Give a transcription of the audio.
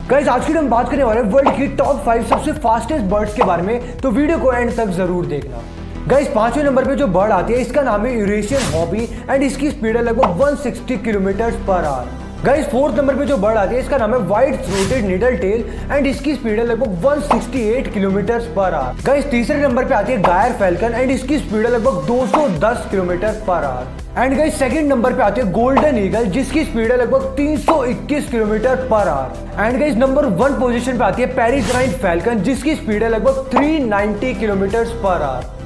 Guys आज की हम बात करने वाले हैं वर्ल्ड की टॉप 5 सबसे फास्टेस्ट बर्ड्स के बारे में, तो वीडियो को एंड तक जरूर देखना। गाइस 5वें नंबर पे जो बर्ड आती है इसका नाम है यूरेशियन हॉबी एंड इसकी स्पीड है लगभग 160 kilometre per hour. Guys 4th number पे जो बर्ड आती है इसका नाम है white throated needle tail and इसकी स्पीड है लगभग 168 किलोमीटर पर आवर। गाइस तीसरे नंबर पे आती है गायर फैल्कन एंड इसकी स्पीड है लगभग 210 kilometre per hour. And guys second number पे आती है गोल्डन ईगल जिसकी स्पीड है लगभग 321 kilometre per hour. And guys number 1 position पे आती है पेरिग्राइन फैल्कन जिसकी स्पीड है लगभग 390 किलोमीटर पर आवर।